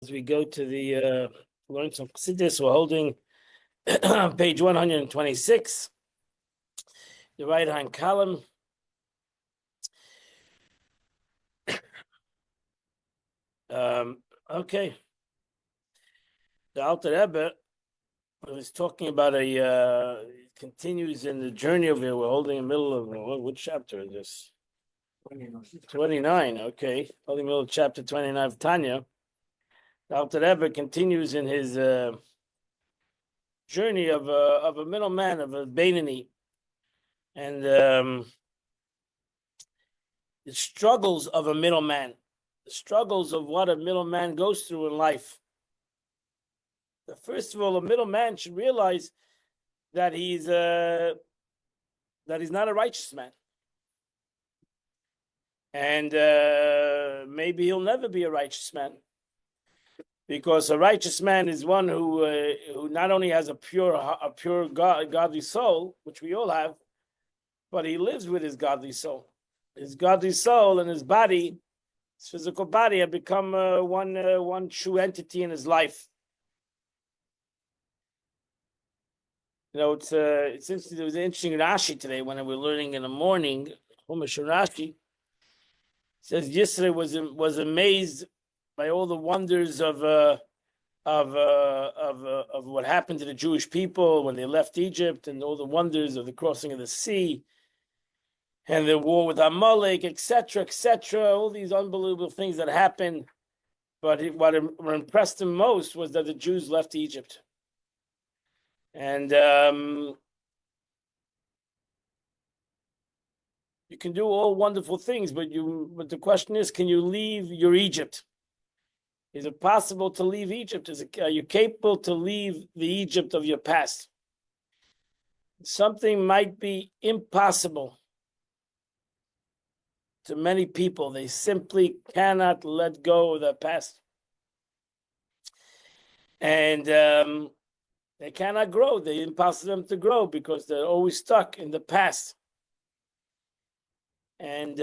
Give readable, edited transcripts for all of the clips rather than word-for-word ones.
As we go to the learn some chassidus, we're holding page 126, the right hand column. Okay, the Alter Rebbe was talking about continues in the journey of it. We're holding in the middle of which chapter is this? 29. Okay, holding the middle of chapter 29 of Tanya. The Alter Rebbe continues in his journey of a middleman, of a Beinani, and the struggles of a middleman, the struggles of what a middleman goes through in life. First of all, a middleman should realize that he's not a righteous man, and maybe he'll never be a righteous man, because a righteous man is one who not only has a pure godly soul, which we all have, but he lives with his godly soul. His godly soul and his body, his physical body, have become one true entity in his life. You know, it's interesting. There was an interesting Rashi today when we were learning in the morning. Chumash Rashi says yesterday was amazed by all the wonders of what happened to the Jewish people when they left Egypt, and all the wonders of the crossing of the sea, and the war with Amalek, etc., etc. All these unbelievable things that happened. But what impressed him most was that the Jews left Egypt. And you can do all wonderful things, but the question is, can you leave your Egypt? Is it possible to leave Egypt? Are you capable to leave the Egypt of your past? Something might be impossible to many people. They simply cannot let go of their past. And they cannot grow. It's impossible for them to grow because they're always stuck in the past. And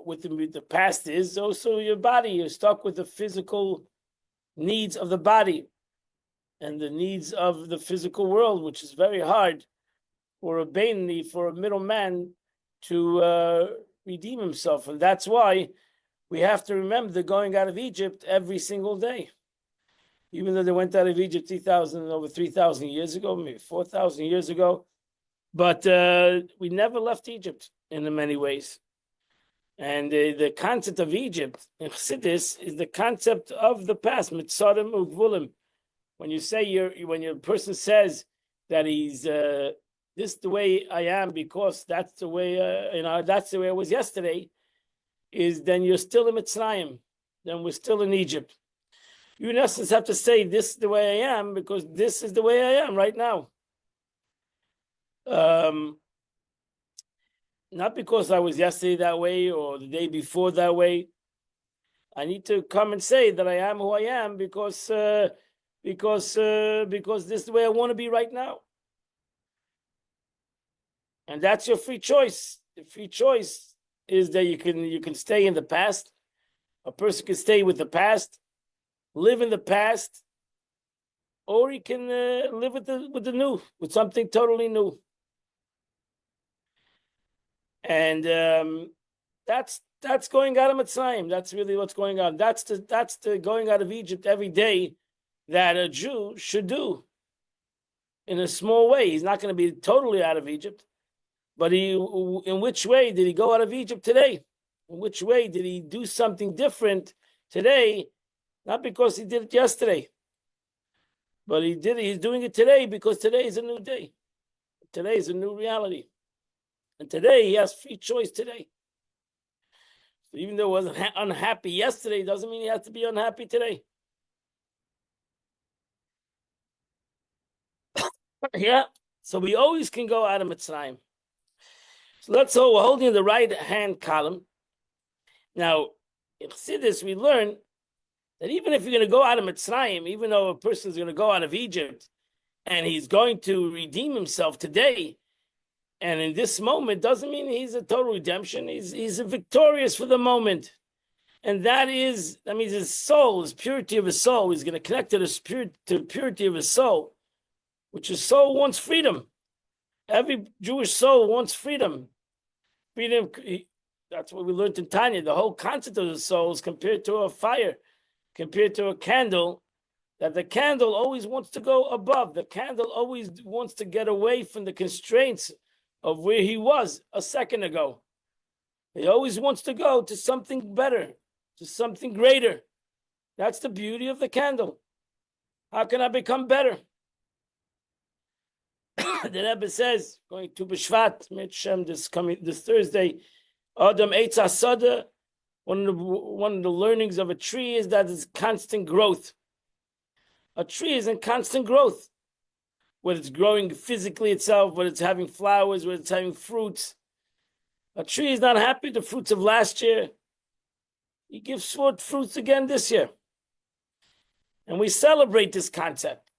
with the past is also your body. You're stuck with the physical needs of the body and the needs of the physical world, which is very hard for a Beinani, for a middleman to redeem himself. And that's why we have to remember the going out of Egypt every single day. Even though they went out of Egypt over 3,000 years ago, maybe 4,000 years ago. But we never left Egypt in many ways. And the concept of Egypt in Chassidus is the concept of the past, mitzarim ugvulim. When you say when your person says that he's this the way I am because that's the way that's the way I was yesterday, is then you're still in Mitzrayim. Then we're still in Egypt. You in essence have to say this is the way I am because this is the way I am right now. Not because I was yesterday that way or the day before that way. I need to come and say that I am who I am because this is the way I want to be right now. And that's your free choice. The free choice is that you can stay in the past. A person can stay with the past, live in the past, or he can live with the new, with something totally new. And that's going out of Mitzrayim. That's really what's going on. That's the going out of Egypt every day that a Jew should do. In a small way, he's not going to be totally out of Egypt, but in which way did he go out of Egypt today? In which way did he do something different today? Not because he did it yesterday, but he's doing it today because today is a new day. Today is a new reality. And today he has free choice today. So even though he wasn't unhappy yesterday, doesn't mean he has to be unhappy today. Yeah. So we always can go out of Mitzrayim. So we're holding the right hand column. Now, in Chassidus, we learn that even if you're going to go out of Mitzrayim, even though a person is going to go out of Egypt and he's going to redeem himself today, and in this moment, doesn't mean he's a total redemption. He's victorious for the moment. And that means his soul, his purity of his soul. He's going to connect to the purity of his soul, which his soul wants freedom. Every Jewish soul wants freedom. Freedom, that's what we learned in Tanya. The whole concept of the soul is compared to a fire, compared to a candle, that the candle always wants to go above. The candle always wants to get away from the constraints of where he was a second ago. He always wants to go to something better, to something greater. That's the beauty of the candle. How can I become better? The Rebbe says, going to B'Shvat, this Thursday, Adam Eitz HaSada, one of the learnings of a tree is that it's constant growth. A tree is in constant growth, whether it's growing physically itself, whether it's having flowers, whether it's having fruits. A tree is not happy with the fruits of last year. He gives forth fruits again this year. And we celebrate this concept.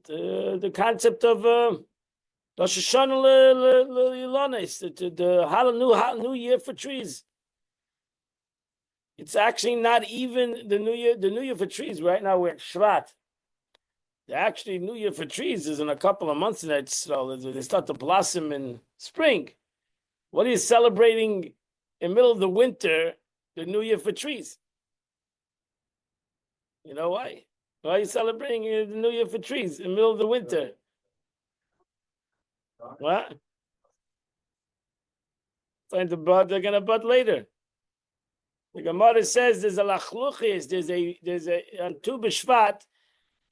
The concept of Rosh Hashanah L'Ilanis, the new year for trees. It's actually not even the new year for trees. Right now we're at Shvat. The actually new year for trees is in a couple of months, and they start to blossom in spring. What are you celebrating in the middle of the winter, the new year for trees? You know why? Why are you celebrating the new year for trees in the middle of the winter? What? Time to bud, they're going to bud later. The Gemara says there's a lachluchis, there's a on Tu B'Shvat,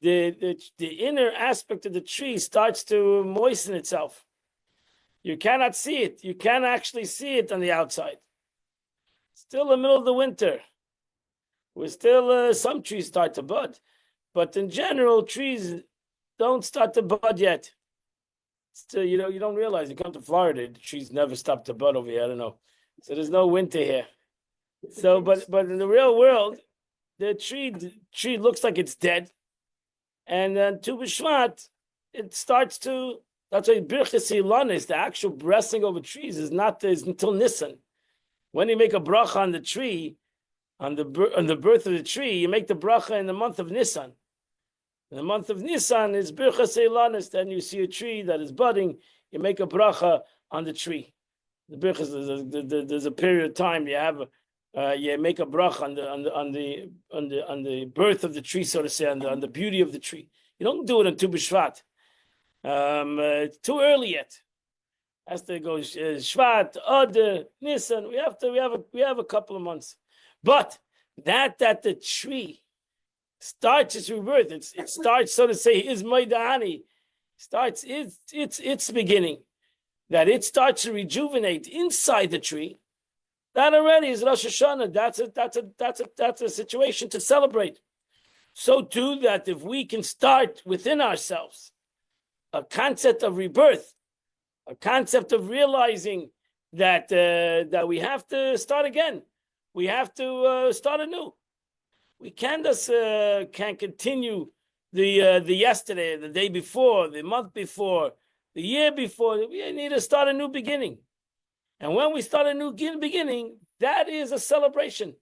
the inner aspect of the tree starts to moisten itself. You cannot see it. You can't actually see it on the outside. Still in the middle of the winter. We're still, some trees start to bud. But in general, trees don't start to bud yet. Still, you don't realize. You come to Florida, the trees never stop to bud over here. I don't know. So there's no winter here. So, but in the real world, the tree looks like it's dead. And then Tu B'Shvat, it starts to. That's why Birchas Ilanis, the actual blessing over trees, is until Nisan. When you make a bracha on the tree, on the birth of the tree, you make the bracha in the month of Nisan. In the month of Nisan is Birchas Ilanis. Then you see a tree that is budding, you make a bracha on the tree. The Birchas, there's a period of time you make a bracha on the birth of the tree, so to say, on the beauty of the tree. You don't do it on Tu B'Shvat. It's too early yet. Has to go Shvat, Adar, Nisan. We have a couple of months, but that the tree starts its rebirth. It starts, so to say, is Maidani. Starts its beginning. That it starts to rejuvenate inside the tree. That already is Rosh Hashanah. That's a situation to celebrate. So too that if we can start within ourselves a concept of rebirth, a concept of realizing that we have to start again. We have to start anew. We can't continue the yesterday, the day before, the month before, the year before. We need to start a new beginning. And when we start a new beginning, that is a celebration.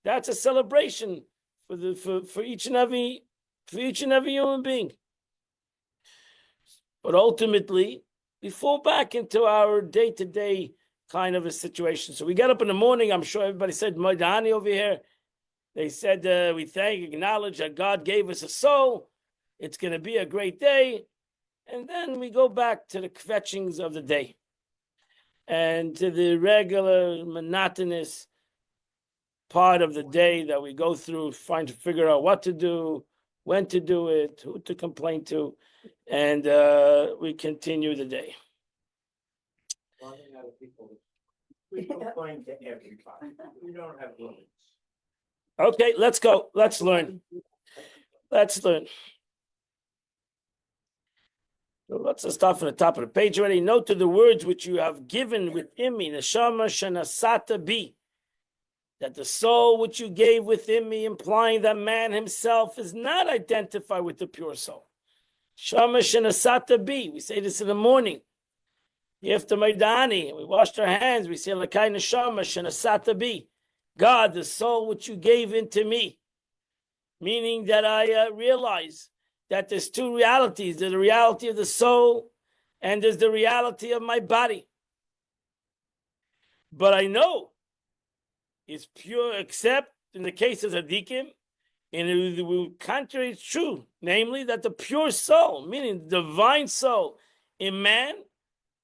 That's a celebration for each and every human being. But ultimately, we fall back into our day-to-day kind of a situation. So we get up in the morning, I'm sure everybody said Maidani over here. They said, we acknowledge that God gave us a soul. It's going to be a great day. And then we go back to the kvetchings of the day and to the regular monotonous part of the day that we go through, trying to figure out what to do, when to do it, who to complain to, and we continue the day. We complain to everybody. We don't have limits. Okay, let's go. Let's learn. So let's start from the top of the page already. Note to the words which you have given within me, neshama shenasata bi, that the soul which you gave within me, implying that man himself is not identified with the pure soul. Shama shenasata bi. We say this in the morning. After Maidani, we washed our hands. We say lakai neshama shenasata bi. God, the soul which you gave into me. Meaning that I realize that there's two realities. There's the reality of the soul and there's the reality of my body. But I know it's pure, except in the case of Tzaddikim, and it will contrary it's true, namely that the pure soul, meaning the divine soul in man,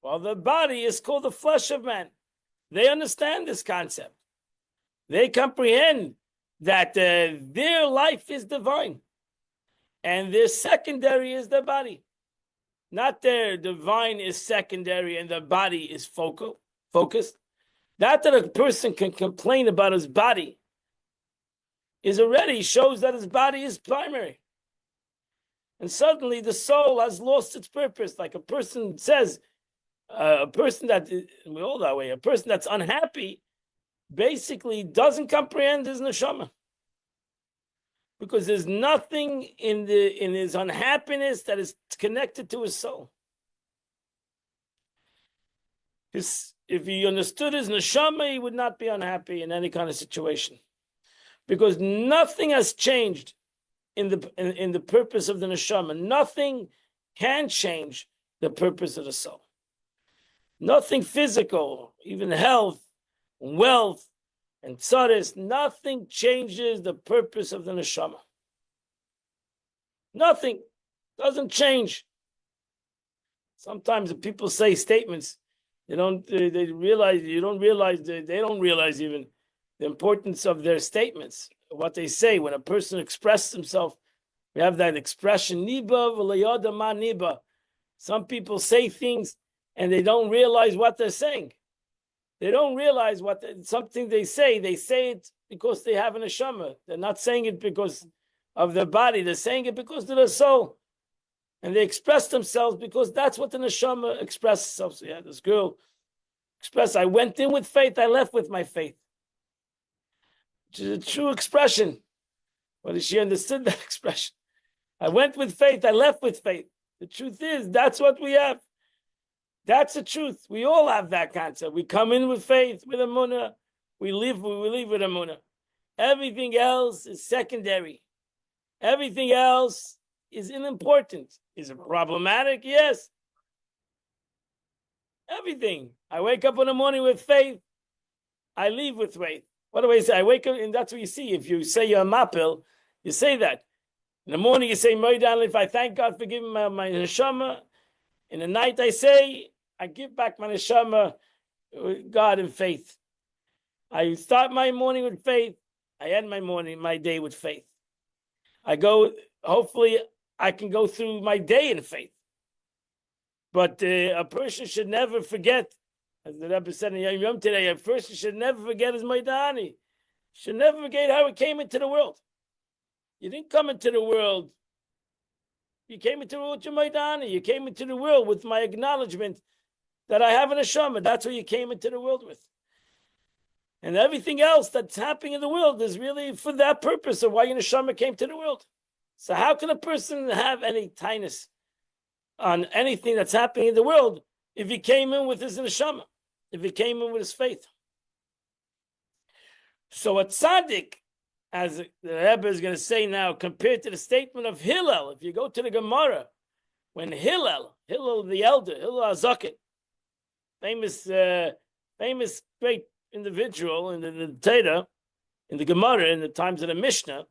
while the body is called the flesh of man. They understand this concept. They comprehend that their life is divine and their secondary is the body. Not their divine is secondary and the body is focused. Not that a person can complain about his body is already shows that his body is primary. And suddenly the soul has lost its purpose. Like a person says, a person that, we're all that way, a person that's unhappy basically doesn't comprehend his neshama. Because there's nothing in his unhappiness that is connected to his soul. If he understood his neshama, he would not be unhappy in any kind of situation. Because nothing has changed in the purpose of the neshama. Nothing can change the purpose of the soul. Nothing physical, even health, wealth, and tzadis, nothing changes the purpose of the neshama. Nothing doesn't change. Sometimes people say statements, they don't realize even the importance of their statements, what they say. When a person expresses himself, we have that expression, niba v'layada ma niba. Some people say things and they don't realize what they're saying. They don't realize something they say it because they have an neshama. They're not saying it because of their body. They're saying it because of their soul. And they express themselves because that's what the neshama expresses itself. So yeah, this girl expressed, I went in with faith, I left with my faith. Which is a true expression. But she understood that expression. I went with faith, I left with faith. The truth is, that's what we have. That's the truth. We all have that concept. We come in with faith, with emunah. We leave with emunah. Everything else is secondary. Everything else is unimportant. Is it problematic? Yes. Everything. I wake up in the morning with faith. I leave with faith. What do I say? I wake up, and that's what you see. If you say you're a mapil, you say that. In the morning, you say, if I thank God for giving my neshama. In the night, I say, I give back my neshama, God, in faith. I start my morning with faith. I end my day with faith. Hopefully, I can go through my day in faith. But a person should never forget, as the Rebbe said in Yom Yom today, a person should never forget his Maidani. Should never forget how he came into the world. You didn't come into the world. You came into the world with your Maidani. You came into the world with my acknowledgement that I have an neshama. That's what you came into the world with. And everything else that's happening in the world is really for that purpose of why your neshama came to the world. So how can a person have any tightness on anything that's happening in the world if he came in with his neshama, if he came in with his faith? So a tzaddik, as the Rebbe is going to say now, compared to the statement of Hillel, if you go to the Gemara, when Hillel the elder, Hillel HaZaken, famous great individual in the Torah, in the Gemara, in the times of the Mishnah,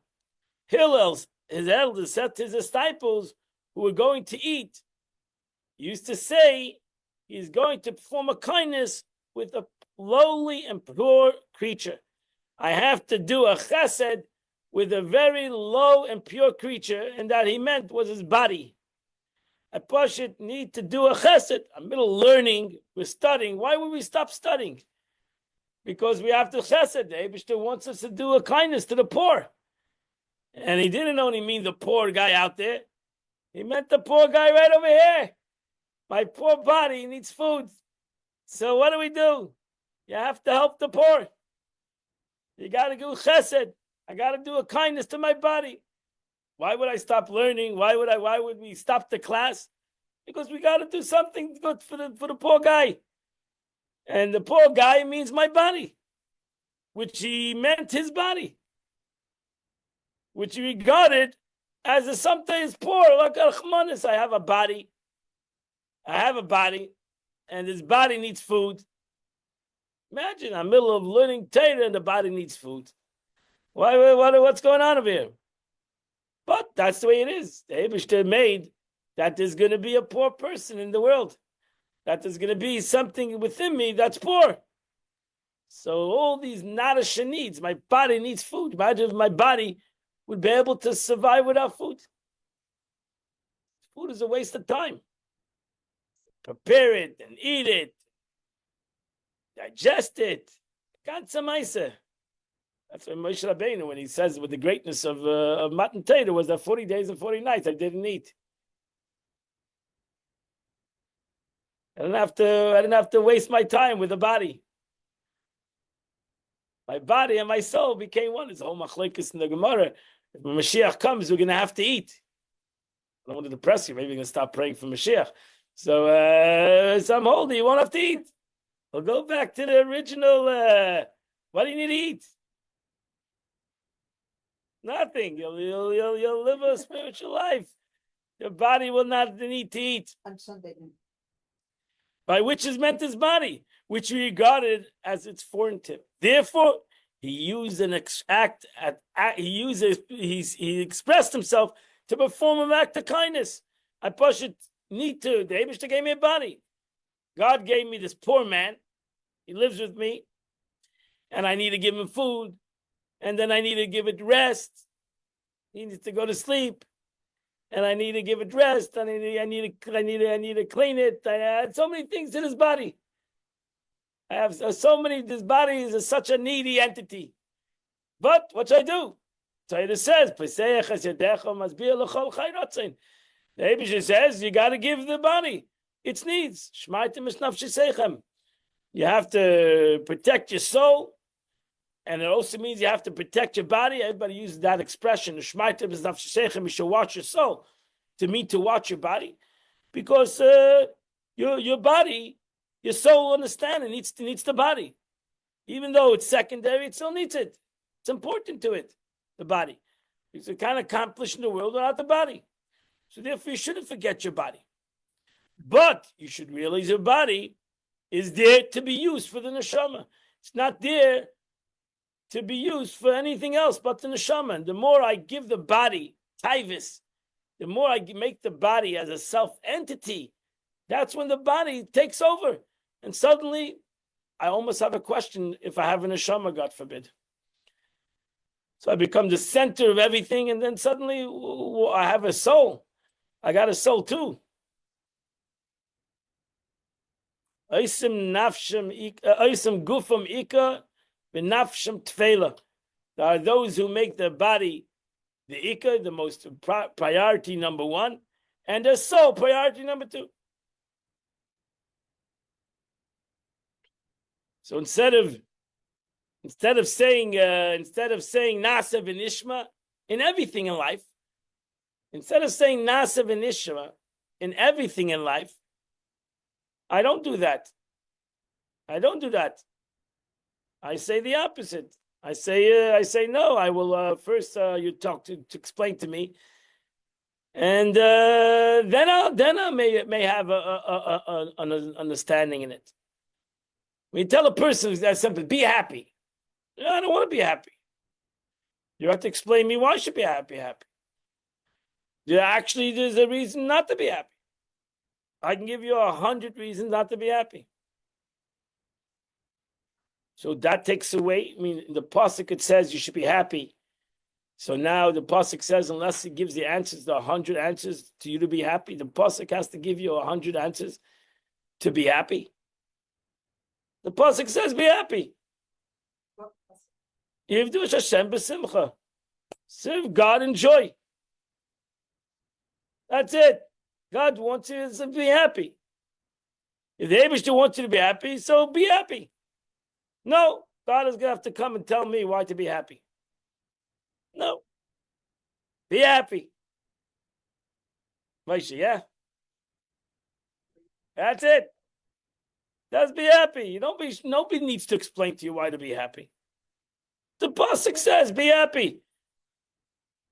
his elders said to his disciples who were going to eat, he used to say he's going to perform a kindness with a lowly and poor creature. I have to do a chesed with a very low and pure creature, and that he meant was his body. A pashut need to do a chesed, a middle learning. We're studying. Why would we stop studying? Because we have to chesed. The Eibishter wants us to do a kindness to the poor. And he didn't only mean the poor guy out there. He meant the poor guy right over here. My poor body needs food. So what do? You have to help the poor. You got to do chesed. I got to do a kindness to my body. Why would I stop learning? Why would we stop the class? Because we got to do something good for the poor guy. And the poor guy means my body. which he meant his body, which he regarded as a sometimes poor. Like Achmanis, I have a body. And this body needs food. Imagine I'm in the middle of learning Torah and the body needs food. What's going on over here? But that's the way it is. The Eibishter made that there's going to be a poor person in the world. That there's going to be something within me that's poor. So all these nadasha needs, my body needs food. Imagine if my body would be able to survive without food. Food is a waste of time. Prepare it and eat it. Digest it. Ganze Meise. That's what Moshe Rabbeinu, when he says with the greatness of Matan Torah, was that 40 days and 40 nights I didn't eat. I didn't have to waste my time with the body. My body and my soul became one. It's a whole machlekes in the Gemara. If Mashiach comes, we're going to have to eat. I don't want to depress you. Maybe you're going to stop praying for Mashiach. So I'm holding. You won't have to eat. We'll go back to the original. What do you need to eat? Nothing. You'll live a spiritual life. Your body will not need to eat. On Sunday. By which is meant his body, which he regarded as its foreign tip. Therefore, he used an he expressed himself to perform an act of kindness. I push it need to. The Eibishter gave me a body. God gave me this poor man. He lives with me, and I need to give him food, and then I need to give it rest. He needs to go to sleep, and I need to give it rest. I need to clean it. I had so many things in his body. I have so many. This body is such a needy entity. But what should I do? Torah says, the Eibishter says you got to give the body its needs. You have to protect your soul, and it also means you have to protect your body. Everybody uses that expression. You should watch your soul. To mean to watch your body, because your body, your soul understand it needs the body, even though it's secondary, it still needs it. It's important to it, the body, because it can't accomplish in the world without the body. So therefore, you shouldn't forget your body, but you should realize your body is there to be used for the neshama. It's not there to be used for anything else but the neshama. And the more I give the body taivus, the more I make the body as a self-entity, that's when the body takes over. And suddenly, I almost have a question if I have a neshama, God forbid. So I become the center of everything, and then suddenly I have a soul. I got a soul too. Oisim gufam ika, v'nafsham tfela. There are those who make their body the ika, the most priority number one, and their soul priority number two. So instead of saying nasa v'nishma in everything in life, instead of saying nasa v'nishma in everything in life, I don't do that. I say the opposite. I say no. I will first you talk to explain to me, and then I may have an understanding in it. When you tell a person that simple, be happy. I don't want to be happy. You have to explain to me why I should be happy. Yeah, actually, there's a reason not to be happy. I can give you 100 reasons not to be happy. So that takes away. I mean, in the pasuk it says you should be happy. So now the pasuk says unless it gives the answers, the 100 answers to you to be happy, the pasuk has to give you 100 answers to be happy. The pasuk says be happy. Yivdu Hashem b'simcha. Serve God in joy. That's it. God wants you to be happy. If the Eibishter wants you to be happy, so be happy. No, God is going to have to come and tell me why to be happy. No. Be happy. Moshe, yeah? That's it. Just be happy. Nobody needs to explain to you why to be happy. The pasuk says, "Be happy."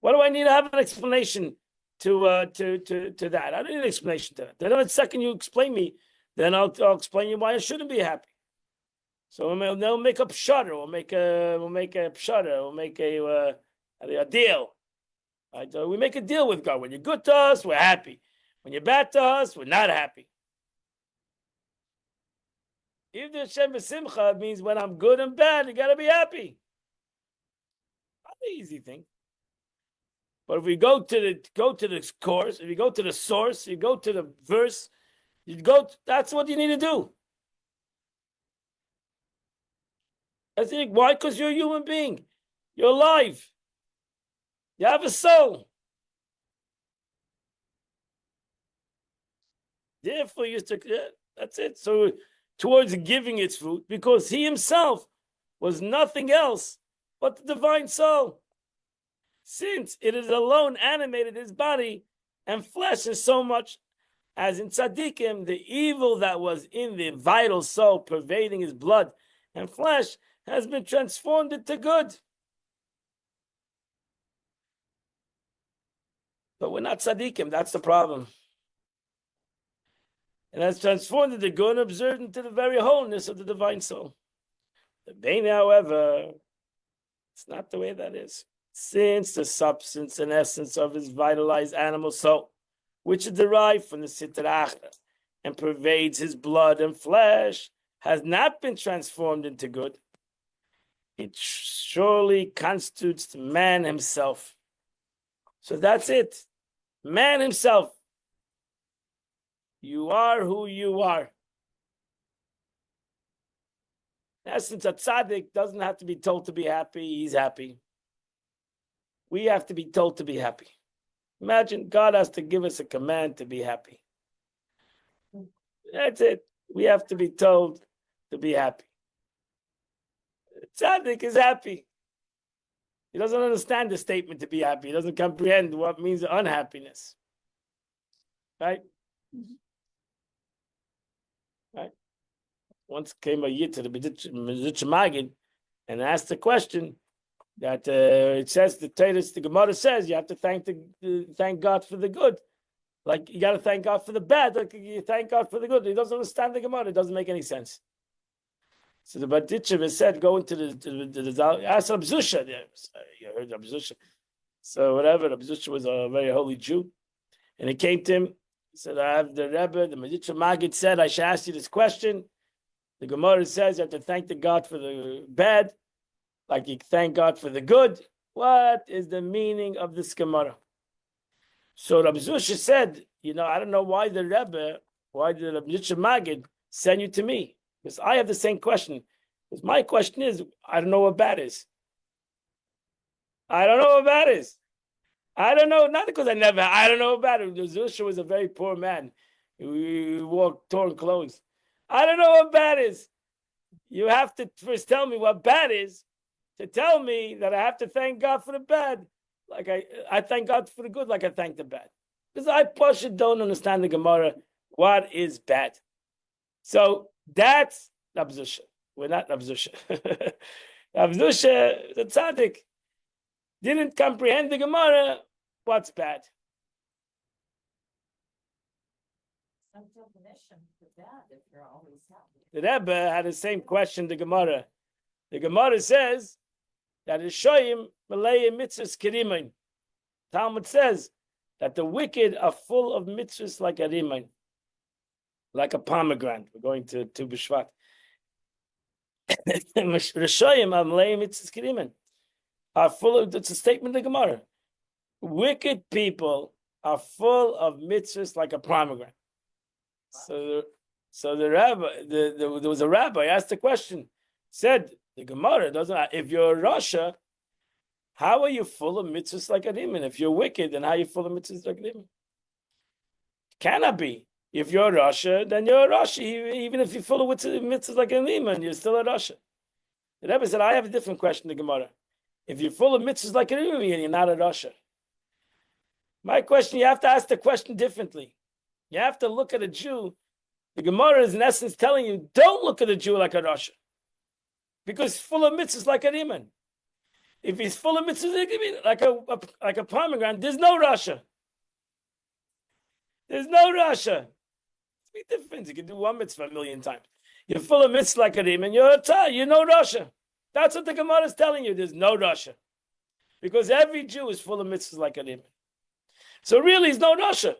What do I need to have an explanation to that? I don't need an explanation to that. Then the second you explain me, then I'll explain you why I shouldn't be happy. So they'll make a pshatter. We'll make a pshatter. We'll make a deal. Right? So we make a deal with God. When you're good to us, we're happy. When you're bad to us, we're not happy. If the Hashem v'simcha means when I'm good and bad, you gotta be happy. Not an easy thing. But if we go to the course, if you go to the source, you go to the verse, that's what you need to do. I think why? Because you're a human being. You're alive. You have a soul. Therefore, that's it. So towards giving its fruit, because he himself was nothing else but the divine soul. Since it is alone animated his body and flesh is so much as in tzaddikim, the evil that was in the vital soul pervading his blood and flesh has been transformed into good. But we're not tzaddikim, that's the problem. And has transformed into good and observed into the very wholeness of the divine soul. The Bane, however, it's not the way that is. Since the substance and essence of his vitalized animal soul, which is derived from the Sitra Achra and pervades his blood and flesh, has not been transformed into good, it surely constitutes man himself. So that's it. Man himself. You are who you are. In essence, a tzaddik doesn't have to be told to be happy, he's happy. We have to be told to be happy. Imagine God has to give us a command to be happy. That's it. We have to be told to be happy. Tzaddik is happy. He doesn't understand the statement to be happy. He doesn't comprehend what means unhappiness. Right? Right? Once came a yid to the Meditch Magid and asked the question that it says the Gemara says you have to thank God for the good. Like you got to thank God for the bad. Like you thank God for the good. He doesn't understand the Gemara. It doesn't make any sense. So the Baditchev said, go into the ask Rab Zusha. You heard Rab Zusha. So whatever, Rab Zusha was a very holy Jew. And he came to him. He said, I have the Rebbe, the Meditcha Magid said, I should ask you this question. The Gemara says you have to thank the God for the bad, like you thank God for the good. What is the meaning of this Gemara? So Rab Zusha said, I don't know why the Rebbe, why the Meditcha Magid send you to me. Because I have the same question. Because my question is, I don't know what bad is. I don't know what bad is. I don't know, not because I don't know what bad is. Zusha was a very poor man. He wore torn clothes. I don't know what bad is. You have to first tell me what bad is to tell me that I have to thank God for the bad. Like I thank God for the good like I thank the bad. Because I don't understand the Gemara. What is bad? So that's Rab Zusha. We're not Rab Zusha. Rab Zusha, the tzaddik, didn't comprehend the Gemara. What's bad? Some definition for bad if you're always happy. The Rebbe had the same question to Gemara. The Gemara says that Shoyim Malay mitzvahs kirimain. Talmud says that the wicked are full of mitzvahs like a rimain, like a pomegranate. We're going to B'Shvat. Rishoyim Malay mitzvahs kirimain are full of. It's a statement of the Gemara. Wicked people are full of mitzvahs like a pomegranate. So the rabbi, there was a rabbi asked the question, said the Gemara doesn't. If you're a Rasha, how are you full of mitzvahs like a demon? If you're wicked, then how are you full of mitzvahs like a demon? Cannot be. If you're a Rasha, then you're a Rasha. Even if you're full of mitzvahs like a demon, you're still a Rasha. The rabbi said, I have a different question to Gemara. If you're full of mitzvahs like a demon, you're not a Rasha. My question, you have to ask the question differently. You have to look at a Jew. The Gemara is in essence telling you, don't look at a Jew like a Rasha. Because full of mitzvahs like a demon. If he's full of mitzvahs, it could be like a pomegranate. There's no Russia. There's no Russia. It's a big difference. You can do one mitzvah a million times. You're full of mitzvahs like a and you're no Russia. That's what the Gemara is telling you. There's no Russia. Because every Jew is full of mitzvahs like a So really, there's no Russia.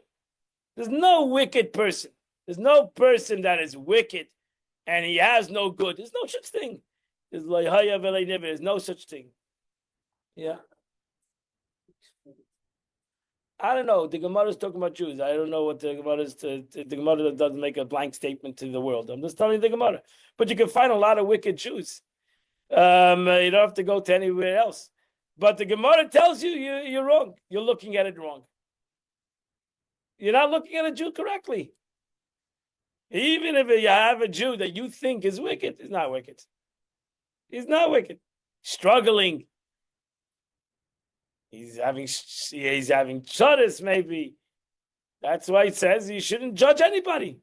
There's no wicked person. There's no person that is wicked and he has no good. There's no such thing. There's no such thing. Yeah. I don't know. The Gemara is talking about Jews. I don't know what the Gemara is. The Gemara doesn't make a blank statement to the world. I'm just telling you the Gemara. But you can find a lot of wicked Jews. You don't have to go to anywhere else. But the Gemara tells you you're wrong. You're looking at it wrong. You're not looking at a Jew correctly. Even if you have a Jew that you think is wicked, he's not wicked. He's not wicked. Struggling. He's having tzaddis maybe. That's why it says you shouldn't judge anybody.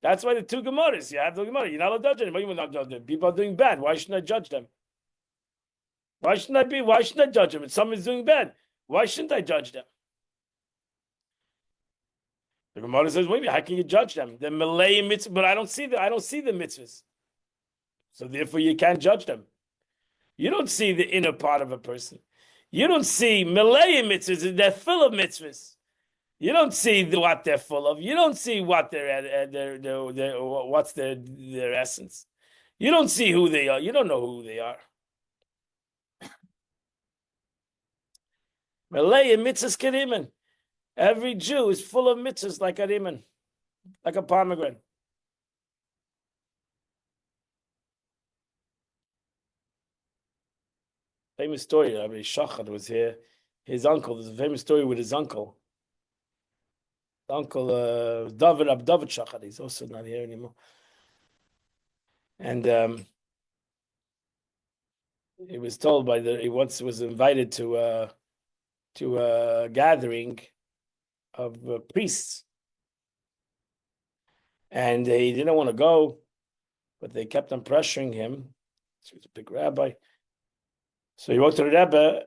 That's why the two Gemaras. You have the Gemara. You're not allowed to judge anybody. You're not judge them. People are doing bad. Why shouldn't I judge them? Why shouldn't I judge them? If someone's doing bad, why shouldn't I judge them? The Gemara says, wait, how can you judge them? They're Malay mitzvahs, but I don't see the mitzvahs. So therefore you can't judge them. You don't see the inner part of a person. You don't see Malay mitzvahs, they're full of mitzvahs. You don't see what they're full of. You don't see what what's their essence. You don't see who they are. You don't know who they are. Malay mitzvahs keriman. Every Jew is full of mitzvahs like a riman, like a pomegranate. Famous story, Rabbi Shachar was here. His uncle, there's a famous story with his uncle. Uncle David Shachar, he's also not here anymore. And he was told he once was invited to a gathering of priests. And he didn't want to go, but they kept on pressuring him. So he was a big rabbi. So he wrote to the Rebbe,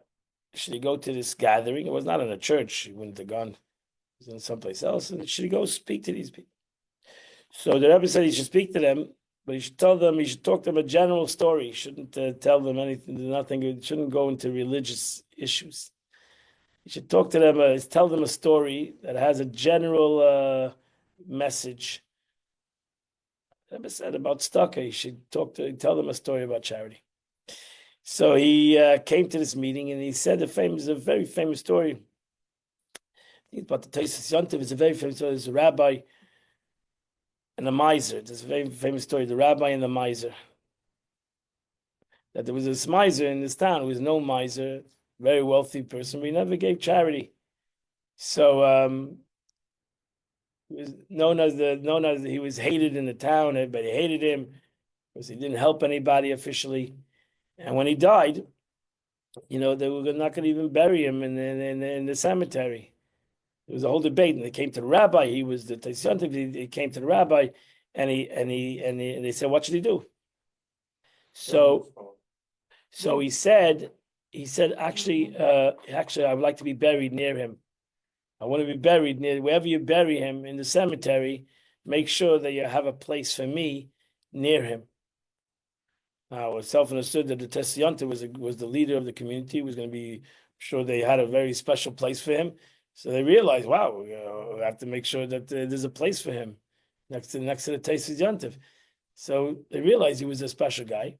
should he go to this gathering? It was not in a church. He wouldn't have gone. It was in someplace else. And should he go speak to these people? So the Rebbe said he should speak to them, but he should talk to them a general story. He shouldn't tell them nothing. He shouldn't go into religious issues. He should talk to them, tell them a story that has a general message. The Rebbe said about tzedakah, he should tell them a story about charity. So he came to this meeting and he said a very famous story. I think it's about the Tosfos Yontif. It's a very famous story. There's a rabbi and a miser. There's a very famous story, the rabbi and the miser. That there was this miser in this town who was no miser, very wealthy person, but he never gave charity. So he was known as he was hated in the town. Everybody hated him because he didn't help anybody officially. And when he died, they were not going to even bury him in the cemetery. There was a whole debate, and they came to the rabbi. He was the Tosfos Yontif. He came to the rabbi, and they said, "What should he do?" So he said, actually, I would like to be buried near him. I want to be buried near wherever you bury him in the cemetery. Make sure that you have a place for me near him. Now, it's self-understood that the Tosfos Yontif was the leader of the community. Was going to be sure they had a very special place for him. So they realized, wow, we have to make sure that there's a place for him next to the Tosfos Yontif. So they realized he was a special guy.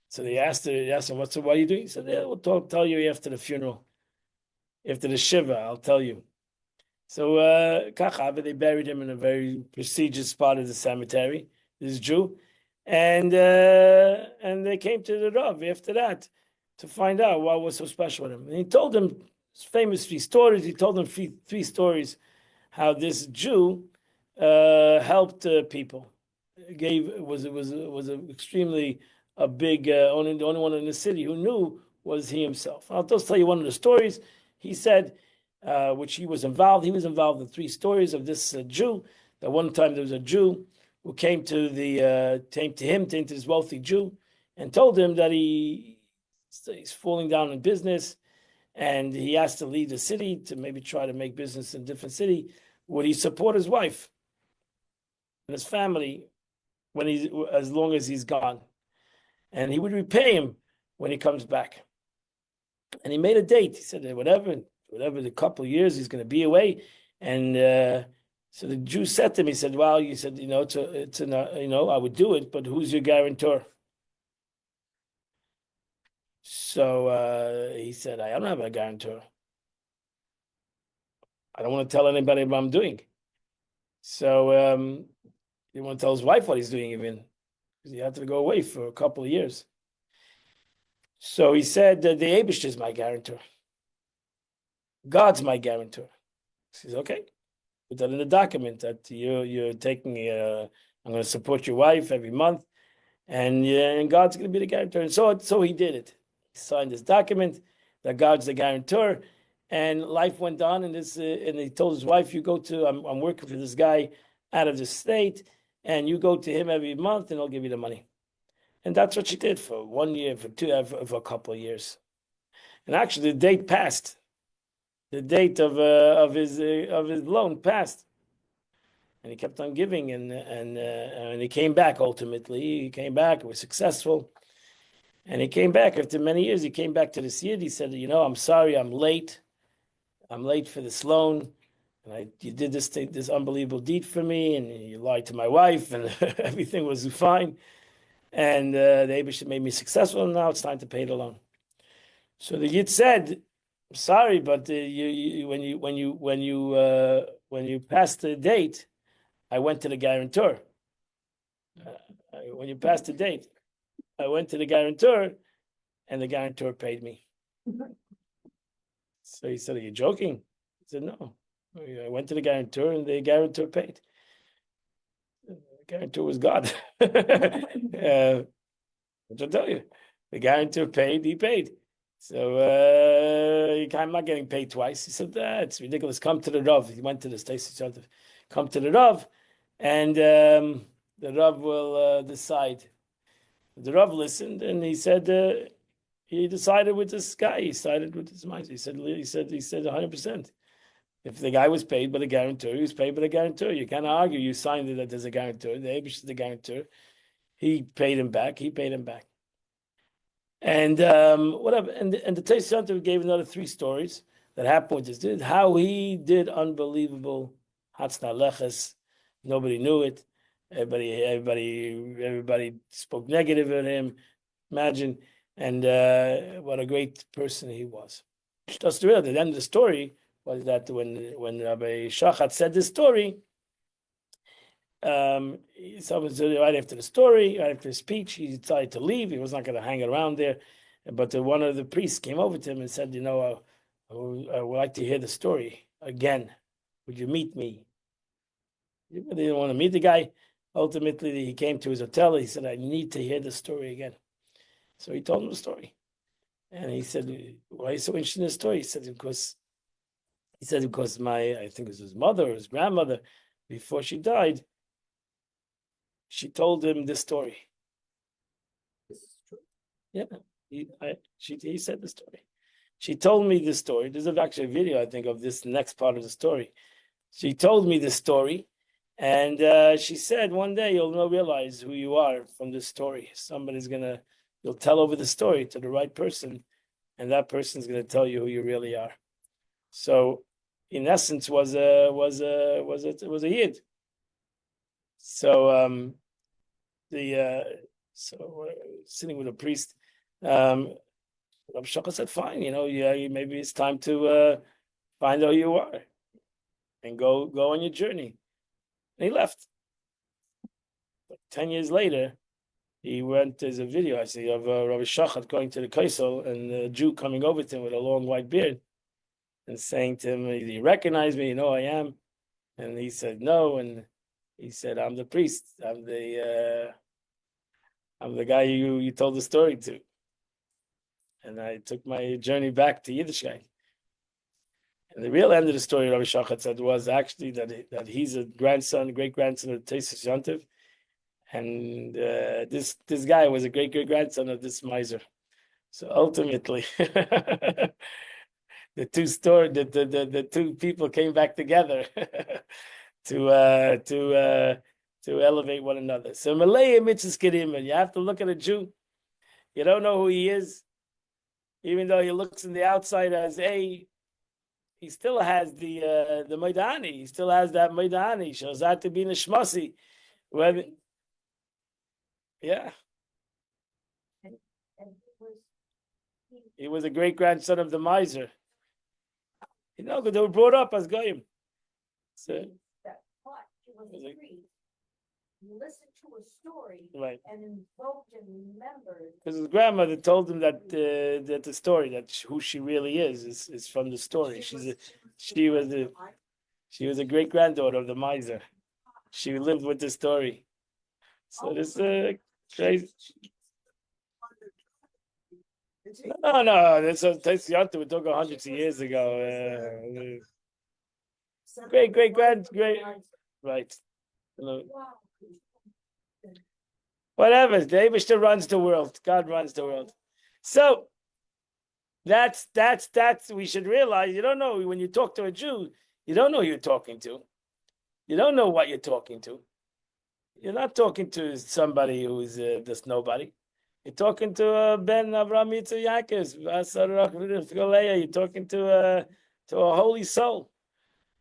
So they asked him, what are you doing? He said, we'll tell you after the funeral. After the Shiva, I'll tell you. So they buried him in a very prestigious spot of the cemetery, this Jew. And they came to the Rav after that to find out what was so special with him. And he told them famous three stories. He told them three stories how this Jew helped people. Was extremely a big the only one in the city who knew was he himself. I'll just tell you one of the stories. He said, which he was involved. He was involved in three stories of this Jew. That one time there was a Jew who came to this wealthy Jew and told him that he he's falling down in business, and he has to leave the city to maybe try to make business in a different city. Would he support his wife and his family when he's as long as he's gone? And he would repay him when he comes back. And he made a date. He said that whatever the couple of years he's going to be away. And so the Jew said to him, he said, "Well, you said it's I would do it, but who's your guarantor?" So he said, "I don't have a guarantor. I don't want to tell anybody what I'm doing." So he didn't want to tell his wife what he's doing even, because he had to go away for a couple of years. So he said that the Eibush is my guarantor. God's my guarantor. He says, "Okay, put that in the document that you're taking. I'm going to support your wife every month, and God's going to be the guarantor." And so he did it. He signed this document that God's the guarantor, and life went on. And he told his wife, I'm working for this guy out of the state, and you go to him every month, and I'll give you the money." And that's what she did for 1 year, for a couple of years. And actually, the date passed. The date of his loan passed, and he kept on giving, and he came back. Ultimately, he came back. It was successful, and he came back after many years. He came back to the Yid. He said, "I'm sorry, I'm late. I'm late for this loan, and you did this unbelievable deed for me, and you lied to my wife, and everything was fine. And the Eibush made me successful, and now it's time to pay the loan." So the Yid said, "Sorry, but when you passed the date, I went to the guarantor. When you passed the date, I went to the guarantor, and the guarantor paid me." So he said, "Are you joking?" He said, "No. I went to the guarantor, and the guarantor paid. The guarantor was God." What I tell you, the guarantor paid. He paid. So I'm not getting paid twice. He said, "It's ridiculous. Come to the Rav." He went to the station. Come to the Rav, and the Rav will decide. The Rav listened, and he said he decided with this guy. He sided with his mind. He said 100%. If the guy was paid by the guarantor, he was paid by the guarantor. You can't argue. You signed it that there's a guarantor. The Eibush is the guarantor. He paid him back. He paid him back. And whatever. And the Teis Center gave another 3 stories that happened with this dude. How he did unbelievable Hatzna Leches. Nobody knew it. Everybody spoke negative of him. Imagine. And what a great person he was. Just the end of the story was that when Rabbi Shachat said this story, someone said right after the story, right after the speech, he decided to leave. He was not going to hang around there. But one of the priests came over to him and said, I would like to hear the story again. Would you meet me? He didn't want to meet the guy. Ultimately, he came to his hotel. He said, "I need to hear the story again." So he told him the story. And he said, "Why are you so interested in the story?" He said, because I think it was his mother or his grandmother, before she died, she told him this story. This is true. Yeah, he said the story. She told me this story. There's actually a video, I think, of this next part of the story. She told me this story, and she said, "One day you'll realize who you are from this story. You'll tell over the story to the right person, and that person's gonna tell you who you really are." So, in essence, was a Yid. So sitting with a priest, Rabbi Shachar said, "Fine, maybe it's time to find out who you are and go on your journey." And he left. 10 years later, he went. There's a video I see of Rabbi Shachat going to the Kaisel, and the Jew coming over to him with a long white beard and saying to him, "Do you recognize me? You know I am." And he said, "No." And he said, "I'm the priest. I'm the guy you told the story to." And I took my journey back to Yiddishkeit. And the real end of the story, Rabbi Shachat said, was actually that he's a great grandson of Tesis Yantiv, and this guy was a great grandson of this miser. So ultimately, the two people came back together to elevate one another. So Malaya mitzvahs kedim, and you have to look at a Jew. You don't know who he is, even though he looks in the outside as a. He still has the Maidani. He still has that Maidani. Shows out to be nishmasi. Whether, yeah, And he was a great grandson of the miser. You know, they were brought up as goyim. So that thought he was Was a it- priest. You listened to a story right, and invoked and remembered. because his grandmother told him that the story, that who she really is from the story. She was a great granddaughter of the miser. She lived with the story. So this crazy. No, that's we're talking hundreds of years ago. Great, great, right. Wow. Whatever. The Abishter runs the world. God runs the world. So that's we should realize. You don't know when you talk to a Jew, you don't know who you're talking to. You don't know what you're talking to. You're not talking to somebody who's just nobody. You're talking to Ben Avraham Yitzhak Yaakov. You're talking to a holy soul.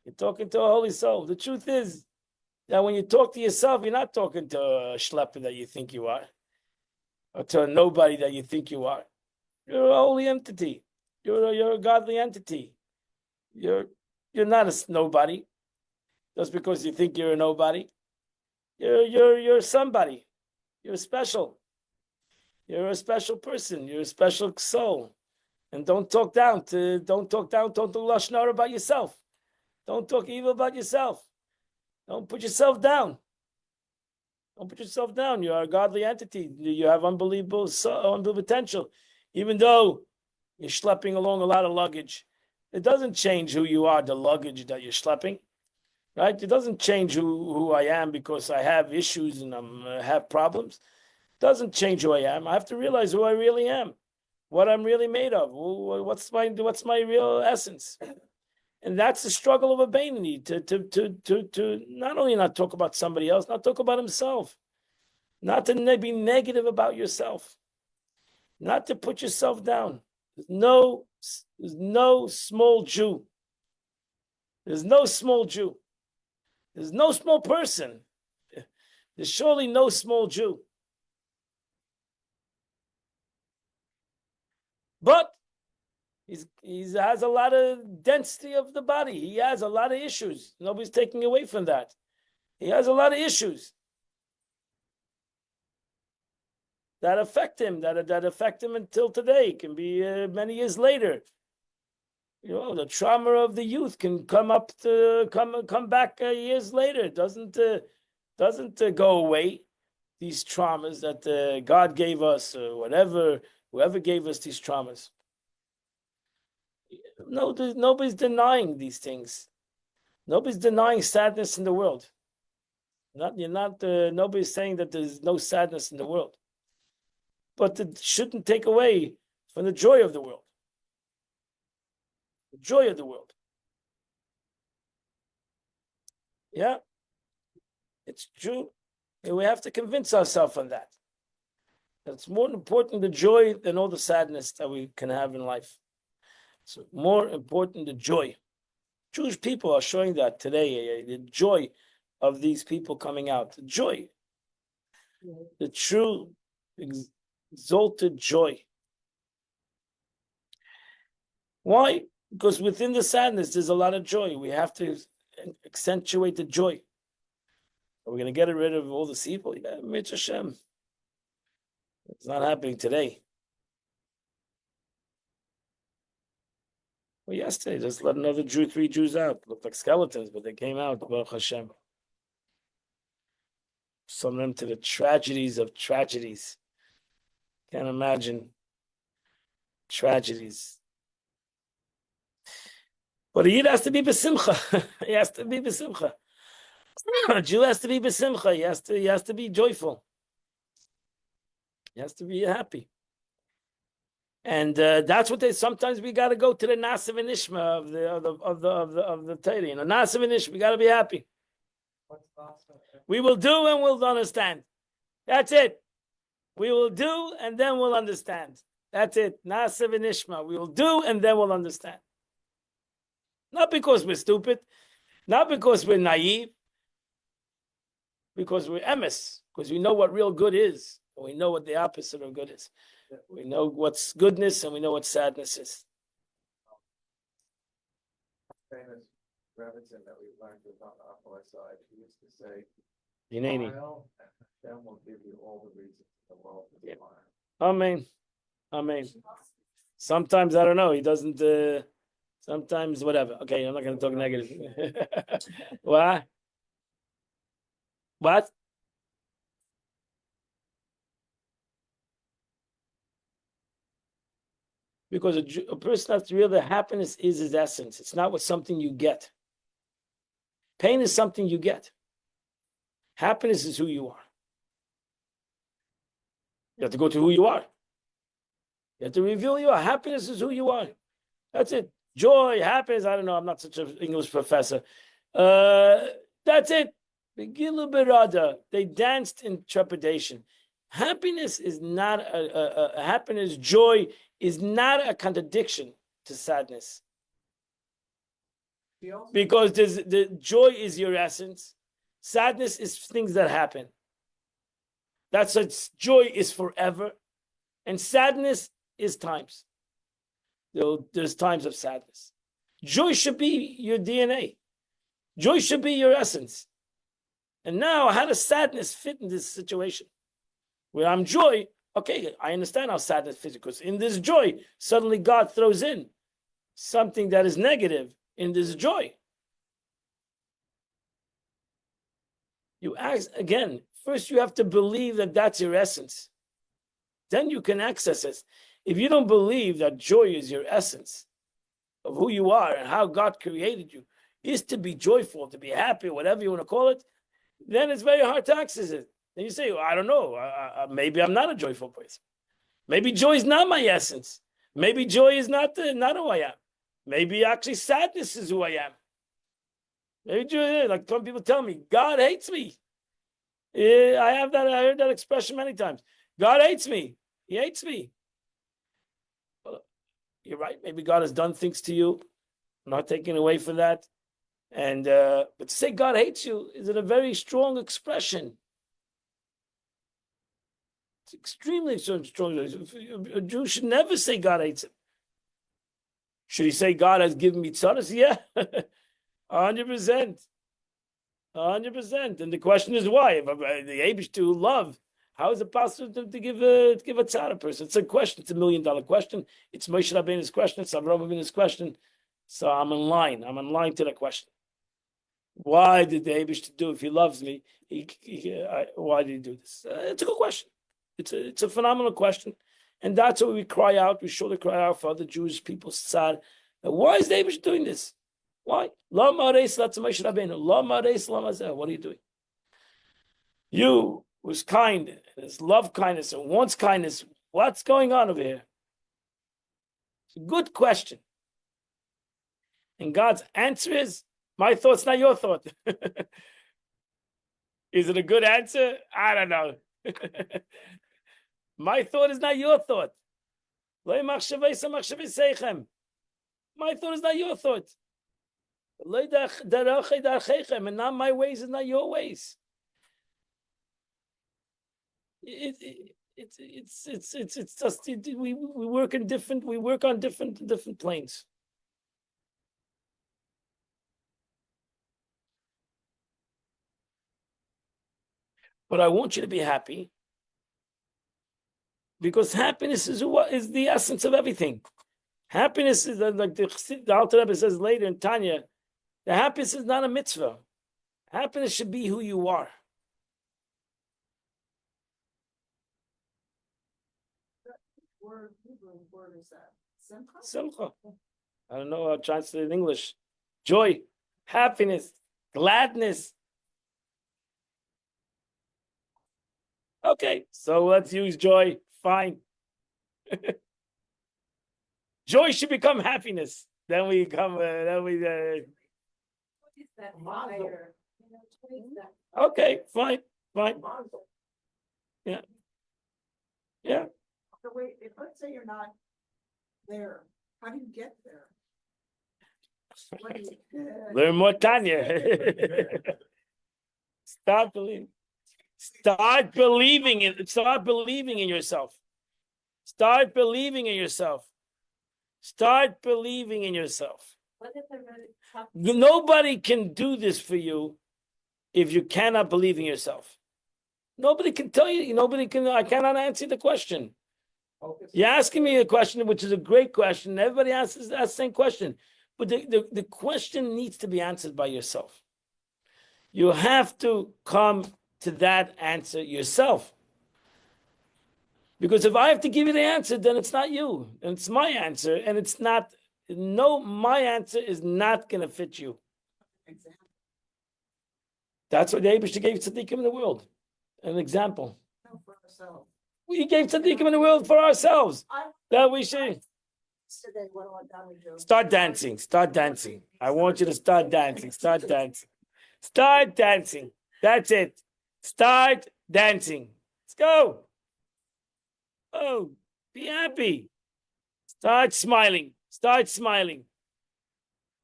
You're talking to a holy soul. The truth is that when you talk to yourself, you're not talking to a schlepper that you think you are, or to a nobody that you think you are. You're a holy entity. You're a godly entity. You're not a nobody just because you think you're a nobody. You're somebody. You're special. You're a special person. You're a special soul. And don't talk down. Don't do lashon hara about yourself. Don't talk evil about yourself. Don't put yourself down. Don't put yourself down. You are a godly entity. You have unbelievable potential. Even though you're schlepping along a lot of luggage, it doesn't change who you are, the luggage that you're schlepping. Right? It doesn't change who I am because I have issues and I have problems. It doesn't change who I am. I have to realize who I really am, what I'm really made of, what's my real essence. And that's the struggle of a Bainani, to not only not talk about somebody else, not talk about himself, not to be negative about yourself, not to put yourself down. There's no small Jew. There's no small Jew. There's no small person. There's surely no small Jew. But he has a lot of density of the body. He has a lot of issues. Nobody's taking away from that. He has a lot of issues that affect him, that affect him until today. It can be many years later. You know, the trauma of the youth can come back years later. It doesn't go away. These traumas that God gave us, or whoever gave us these traumas. No, nobody's denying these things. Nobody's denying sadness in the world. Nobody's saying that there's no sadness in the world. But it shouldn't take away from the joy of the world. The joy of the world. Yeah, it's true. And we have to convince ourselves on that. It's more important the joy than all the sadness that we can have in life. It's more important the joy. Jewish people are showing that today, the joy of these people coming out. The joy. The true exalted joy. Why? Because within the sadness, there's a lot of joy. We have to accentuate the joy. Are we going to get rid of all this evil? Yeah, Mitzvah Hashem. It's not happening today. Well, yesterday, just let another Jew, 3 Jews out. Looked like skeletons, but they came out. Baruch Hashem. Some of them to the tragedies of tragedies. Can't imagine tragedies. But a Yid has to be besimcha. He has to be besimcha. A Jew has to be besimcha. He has to be joyful. He has to be happy. And that's what they sometimes we got to go to the Nasiv and Ishma of the Torah. You know, Nasiv and Ishma, we got to be happy. We will do and we'll understand. That's it. We will do and then we'll understand. That's it. Nasiv and Ishma. We will do and then we'll understand. Not because we're stupid, not because we're naive, because we're emes, because we know what real good is, and we know what the opposite of good is. We know what's goodness and we know what sadness is. Famous Rebbitzin that we learned was on the upper side. He used to say, Hineni. "Smile, and Hashem will give you all the reasons in the world to Yeah. smile." Amen. Amen. Sometimes I don't know. He doesn't. Sometimes whatever. Okay, I'm not going to talk negative. What? What? Because a person has to realize that happiness is his essence. It's not what something you get. Pain is something you get. Happiness is who you are. You have to go to who you are. You have to reveal you are. Happiness is who you are. That's it. Joy, happiness. I don't know. I'm not such an English professor. That's it. Begilu berada. They danced in trepidation. Happiness is not happiness. Joy is not a contradiction to sadness. Because the joy is your essence. Sadness is things that happen. That's what joy is forever. And sadness is times. There's times of sadness. Joy should be your DNA. Joy should be your essence. And now, how does sadness fit in this situation? Where I'm joy, okay, I understand how sadness fits, because in this joy, suddenly God throws in something that is negative in this joy. You ask again, first you have to believe that that's your essence. Then you can access it. If you don't believe that joy is your essence of who you are and how God created you, is to be joyful, to be happy, whatever you want to call it, then it's very hard to access it. Then you say, well, I don't know, maybe I'm not a joyful person. Maybe joy is not my essence. Maybe joy is not who I am. Maybe actually sadness is who I am. Maybe joy, like some people tell me, God hates me. I heard that expression many times. God hates me. He hates me. Well, you're right. Maybe God has done things to you. I'm not taking away from that. And but to say God hates you is a very strong expression. It's extremely strong. A Jew should never say God hates him. Should he say God has given me tzaras? Yeah, 100%. 100%. And the question is why? If the Abish to love, how is it possible to give a tzara person? It's a question. It's $1 million question. It's Moshe Rabbeinu's question. It's Avraham Avinu's question. So I'm in line. I'm in line to the question. Why did the Abish do? If he loves me, why did he do this? It's a good question. It's a phenomenal question, and that's what we cry out. We surely cry out for other Jewish people. Sad. Why is the Abish doing this? Why? What are you doing? You was kind, his love kindness and wants kindness. What's going on over here? It's a good question. And God's answer is, my thought's not your thought. Is it a good answer? I don't know. My thought is not your thought. My thought is not your thought. And not my ways is not your ways. It's just we work on different planes. But I want you to be happy, because happiness is the essence of everything. Happiness is like the Alter Rebbe says later in Tanya. The happiness is not a mitzvah. Happiness should be who you are. Word is that? Simcha? Simcha. I don't know how to translate it in English. Joy, happiness, gladness. Okay, so let's use joy. Fine. Joy should become happiness. Then we come. Then we. What is that fire? You know, what is that? Okay, fine. Yeah. So wait, let's say you're not there, how do you get there? What do you- Learn more Tanya. Start believing. Start believing it. Start believing in yourself. Start believing in yourself. Start believing in yourself. What if they're really tough? Nobody can do this for you if you cannot believe in yourself. Nobody can tell you. Nobody can. I cannot answer the question. You're asking me a question, which is a great question. Everybody asks that same question. But the question needs to be answered by yourself. You have to come to that answer yourself. Because if I have to give you the answer, then it's not you. And it's my answer. And it's not, no, my answer is not going to fit you. Example. That's what the Abishah gave tzaddikim in the world. An example. No, for ourselves. We gave tzaddikim in the world for ourselves. That we should. Yesterday, what do we do? Start dancing. Start dancing. I want you to start dancing. Start dancing. Start dancing. That's it. Start dancing. Let's go. Oh, be happy. Start smiling. Start smiling.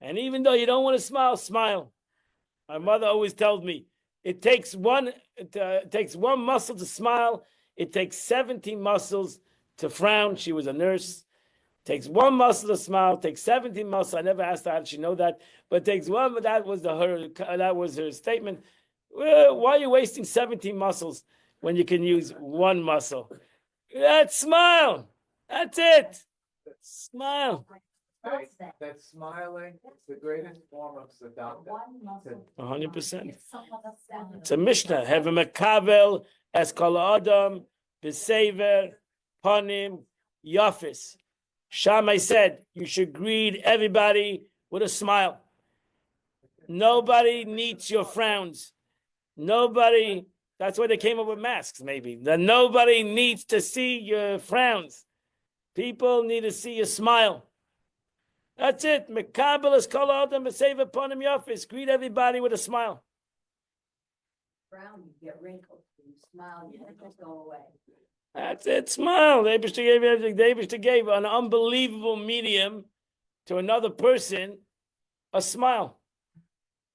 And even though you don't want to smile, smile. My mother always tells me it takes one muscle to smile. It takes 17 muscles to frown. She was a nurse. Takes one muscle to smile, takes 17 muscles. I never asked her how did she know that, but takes one. But that was her statement. Well, why are you wasting 17 muscles when you can use one muscle? That smile. That's it. Smile. What's that? That smiling is the greatest form of tzedakah. One muscle. 100%. If someone else down It's a Mishnah. Have a mekavel eskala adam b'sever panim yafis. Shammai said you should greet everybody with a smile. Nobody needs your frowns. Nobody. That's why they came up with masks, maybe. That nobody needs to see your frowns. People need to see your smile. That's it. Mekabel is kol adam b'sever upon him yafis. Greet everybody with a smile. Brown, you get wrinkles. You smile, you wrinkles go away. That's it. Smile. The Abishah gave everything. The Abishah gave an unbelievable medium to another person. A smile.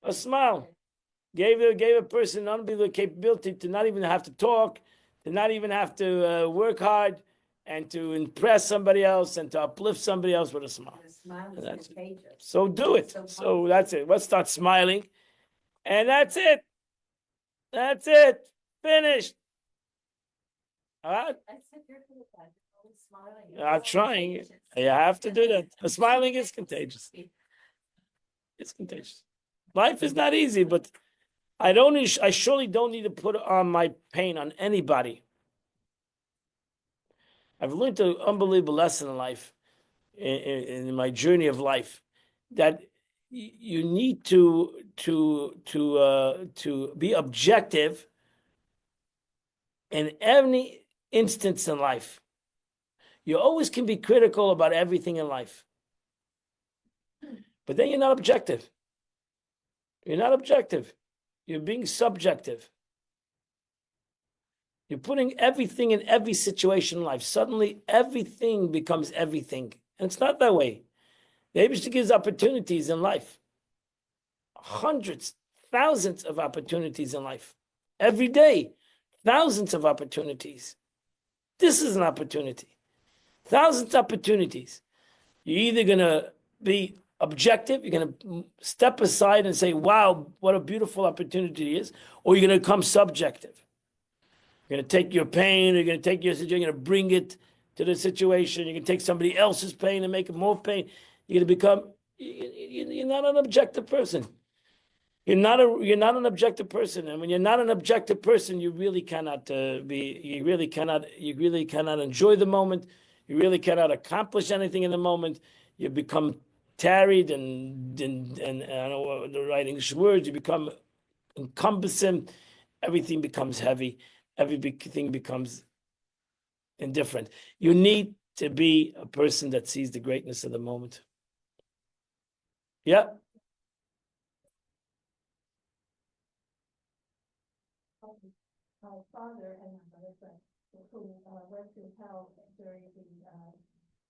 A smile. Gave a person an unbelievable capability to not even have to talk, to not even have to work hard, and to impress somebody else and to uplift somebody else with a smile. The smile is That's it. contagious. So do it. So that's it. Let's start smiling. And that's it. That's it. Finished. All right. I said you're good at that. You're always smiling. I'm trying. You have to do that. The smiling is contagious. It's contagious. Life is not easy, but I surely don't need to put on my pain on anybody. I've learned an unbelievable lesson in life, in my journey of life, that you need to be objective in any instance in life. You always can be critical about everything in life, but then you're not objective. You're not objective. You're being subjective. You're putting everything in every situation in life. Suddenly, everything becomes everything. And it's not that way. The Abishah gives opportunities in life. Hundreds, thousands of opportunities in life. Every day, thousands of opportunities. This is an opportunity. Thousands of opportunities. You're either going to be objective, you're going to step aside and say, wow, what a beautiful opportunity it is, or you're going to become subjective. You're going to take your pain, you're going to take your situation, you're going to bring it to the situation, you're going to take somebody else's pain and make it more pain. You're going to become, you're not an objective person. You're not an objective person. And when you're not an objective person, you really cannot you really cannot enjoy the moment. You really cannot accomplish anything in the moment. You become tarried and I don't know the right English words, you become cumbersome, everything becomes heavy, everything becomes indifferent. You need to be a person that sees the greatness of the moment. Yeah. My father and my mother friend who went through hell during the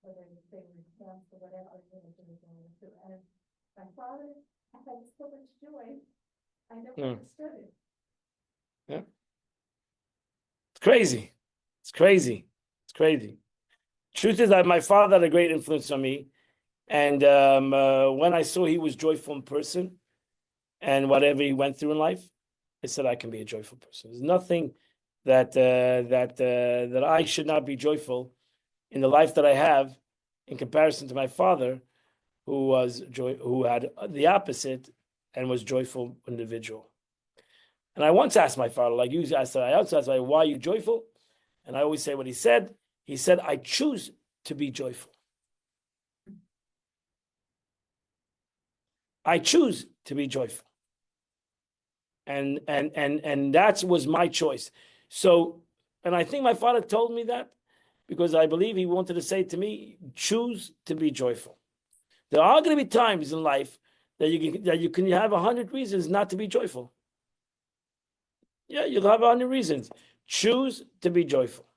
whether they were camps or whatever they were going through. And my father had so much joy, I never understood it. Yeah. It's crazy. It's crazy. It's crazy. Truth is that my father had a great influence on me. And when I saw he was joyful in person and whatever he went through in life, I said I can be a joyful person. There's nothing that I should not be joyful in the life that I have in comparison to my father, who had the opposite and was joyful individual. And I once asked my father, like you asked, I also asked, why are you joyful? And I always say what he said. He said, I choose to be joyful. I choose to be joyful. And that was my choice. So, and I think my father told me that because I believe he wanted to say to me, choose to be joyful. There are going to be times in life that you can have 100 reasons not to be joyful. Yeah, you'll have 100 reasons. Choose to be joyful.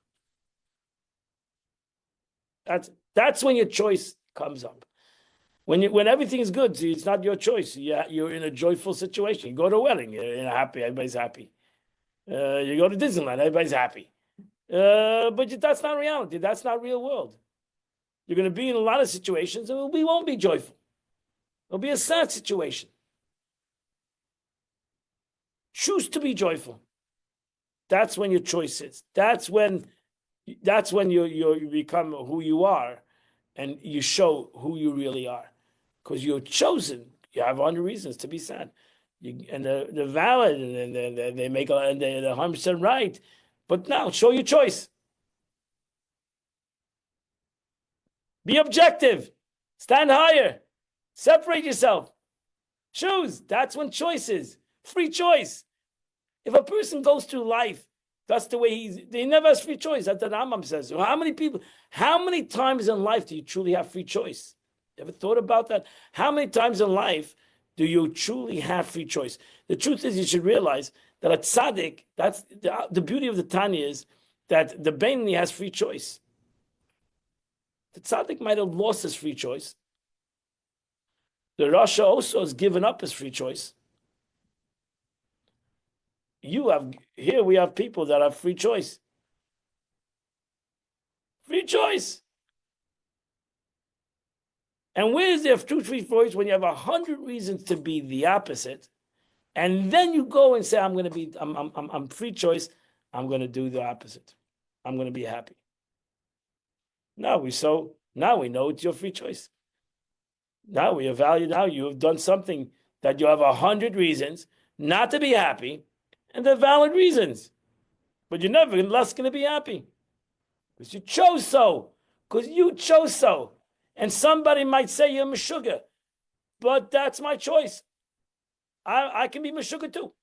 That's when your choice comes up. When everything is good, it's not your choice. You're in a joyful situation. You go to a wedding, you're happy. Everybody's happy. You go to Disneyland, everybody's happy. But that's not reality. That's not real world. You're going to be in a lot of situations and we won't be joyful. It'll be a sad situation. Choose to be joyful. That's when your choice is. That's when you become who you are and you show who you really are. Because you're chosen. You have 100 reasons to be sad. And they're valid and they make and they're 100% right. But now, show your choice. Be objective. Stand higher. Separate yourself. Choose. That's when choice is. Free choice. If a person goes through life, that's the way he never has free choice. That's what Rambam says. So how many times in life do you truly have free choice? You ever thought about that? How many times in life do you truly have free choice? The truth is, you should realize that a tzaddik, that's the beauty of the Tanya is that the Beinoni has free choice. The tzaddik might have lost his free choice. The Rasha also has given up his free choice. Here we have people that have free choice. Free choice. And where is there true free choice when you have 100 reasons to be the opposite, and then you go and say, I'm free choice, I'm going to do the opposite. I'm going to be happy. Now we know it's your free choice. Now we evaluate, now you have done something that you have 100 reasons not to be happy, and they're valid reasons. But you're never less going to be happy. Because you chose so. Because you chose so. And somebody might say you're Meshuggah. But that's my choice. I can be Meshuggah too.